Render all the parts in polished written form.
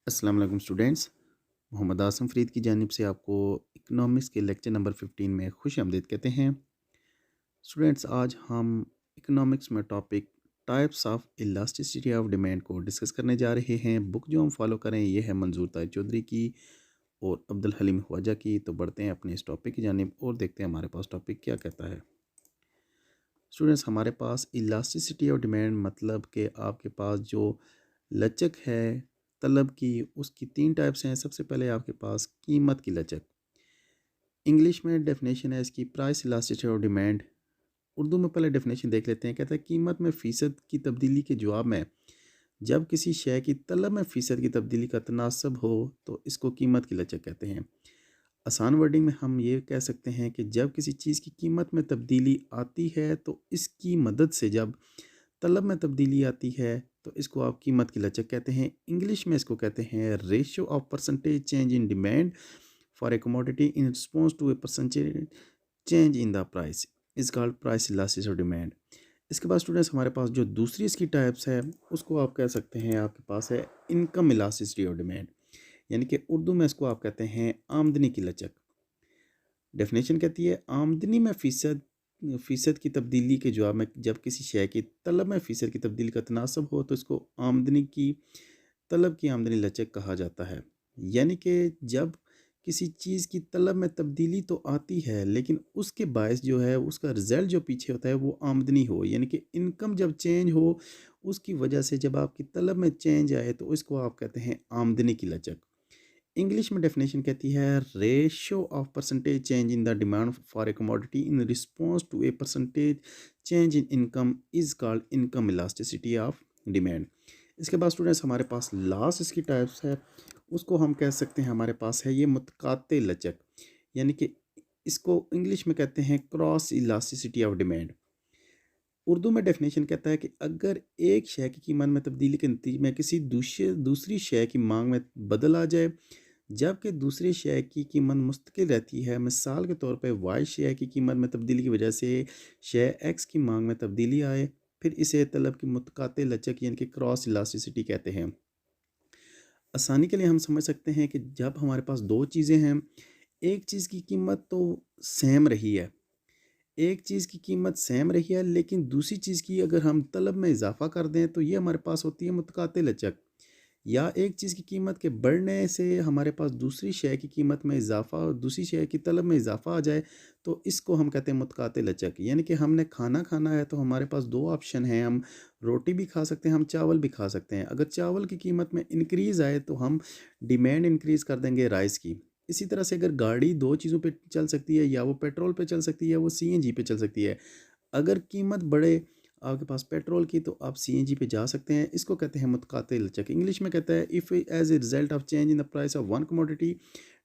अस्सलाम वालेकुम स्टूडेंट्स। मोहम्मद आसम फ़रीद की जानिब से आपको इकनॉमिक्स के लेक्चर नंबर 15 में खुश आमदीद कहते हैं। स्टूडेंट्स, आज हम इकनॉमिक्स में topic types of elasticity of demand को डिस्कस करने जा रहे हैं। बुक जो हम फॉलो करें ये है मंजूर ताज चौधरी की और अब्दुल हलीम ख्वाजा की। तो बढ़ते हैं अपने इस टॉपिक की जानिब और देखते हैं हमारे पास टॉपिक क्या कहता है। स्टूडेंट्स, हमारे पास इलास्टिसिटी ऑफ डिमांड मतलब कि आपके पास जो लचक है तलब की, उसकी तीन टाइप्स हैं। सबसे पहले आपके पास कीमत की लचक। इंग्लिश में डेफिनेशन है इसकी price elasticity of demand. Urdu में पहले डेफिनेशन देख लेते हैं। कहता है कीमत में फ़ीसद की तब्दीली के जवाब में जब किसी शय की तलब में फ़ीसद की तब्दीली का तनासब हो तो इसको कीमत की लचक कहते हैं। आसान वर्डिंग में हम ये कह सकते हैं कि जब किसी चीज़ की कीमत में तब्दीली आती है तो इसकी मदद से जब तलब में तब्दीली आती है तो इसको आप कीमत की लचक कहते हैं। इंग्लिश में इसको कहते हैं ratio of percentage change in demand for a commodity in response to a percentage change in the price is called price elasticity of demand. इसके बाद स्टूडेंट्स, हमारे पास जो दूसरी इसकी टाइप्स है उसको आप कह सकते हैं आपके पास है इनकम इलास्टिसिटी ऑफ डिमांड, यानी कि उर्दू में इसको आप कहते हैं आमदनी की लचक। डेफिनेशन कहती है आमदनी में फ़ीसद फ़ीसद की तब्दीली के जवाब में जब किसी शय की तलब में फ़ीसद की तब्दीली का तनासब हो तो इसको आमदनी की तलब की आमदनी लचक कहा जाता है। यानी कि जब किसी चीज़ की तलब में तब्दीली तो आती है लेकिन उसके बायस जो है उसका रिज़ल्ट जो पीछे होता है वो आमदनी हो, यानी कि इनकम जब चेंज हो उसकी वजह से जब आपकी तलब में चेंज आए तो इसको आप कहते हैं आमदनी की लचक। इंग्लिश में डेफिनेशन कहती है ratio of percentage change in the demand for a commodity in response to a percentage change in income is called income elasticity of demand. इसके बाद स्टूडेंट्स, हमारे पास लास्ट इसकी टाइप्स है उसको हम कह सकते हैं हमारे पास है ये मुतकाते लचक, यानी कि इसको इंग्लिश में कहते हैं cross elasticity of demand. Urdu में डेफिनेशन कहता है कि अगर एक शय की कीमत में तब्दीली के नतीजे में किसी दूसरी शय की मांग में बदल आ जाए जबकि दूसरे शय की कीमत मुस्तकिल रहती है। मिसाल के तौर पे वाई शय की कीमत में तब्दीली की वजह से शय एक्स की मांग में तब्दीली आए, फिर इसे तलब की मुतकाते लचक यानी कि क्रॉस इलास्टिसिटी कहते हैं। आसानी के लिए हम समझ सकते हैं कि जब हमारे पास दो चीज़ें हैं, एक चीज़ की कीमत तो सेम रही है, एक चीज़ की कीमत सेम रही है लेकिन दूसरी चीज़ की अगर हम तलब में इजाफ़ा कर दें तो ये हमारे पास होती है मुतकाते लचक। या एक चीज़ की कीमत के बढ़ने से हमारे पास दूसरी शय की कीमत में इजाफ़ा और दूसरी शय की तलब में इजाफ़ा आ जाए तो इसको हम कहते हैं मुतकाते लचक। यानी कि हमने खाना खाना है तो हमारे पास दो ऑप्शन हैं, हम रोटी भी खा सकते हैं, हम चावल भी खा सकते हैं। अगर चावल की कीमत में इंक्रीज़ आए तो हम डिमांड इंक्रीज़ कर देंगे राइस की। इसी तरह से अगर गाड़ी दो चीज़ों पे चल सकती है, या वो पेट्रोल पे चल सकती है या वो सीएनजी पे चल सकती है। अगर कीमत बढ़े आपके पास पेट्रोल की तो आप सीएनजी पे जा सकते हैं। इसको कहते हैं मुतकाते लचक। इंग्लिश में कहता है if as a result of change in the price of one commodity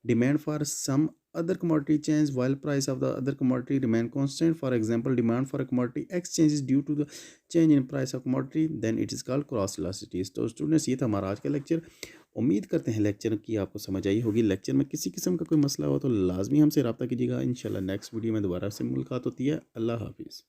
demand for some other commodity change while price of the other commodity remain constant. For example, demand for a commodity x changes due to the change in price of commodity, then it is called cross elasticity. तो students, ये था हमारा आज का lecture. उम्मीद करते हैं lecture की आपको समझ आई होगी। लेक्चर में किसी किस्म का कोई मसला हो तो लाजमी हमसे रब्ता कीजिएगा। इंशाल्लाह नेक्स्ट वीडियो में दोबारा से मुलाकात होती है। अल्लाह हाफिज़।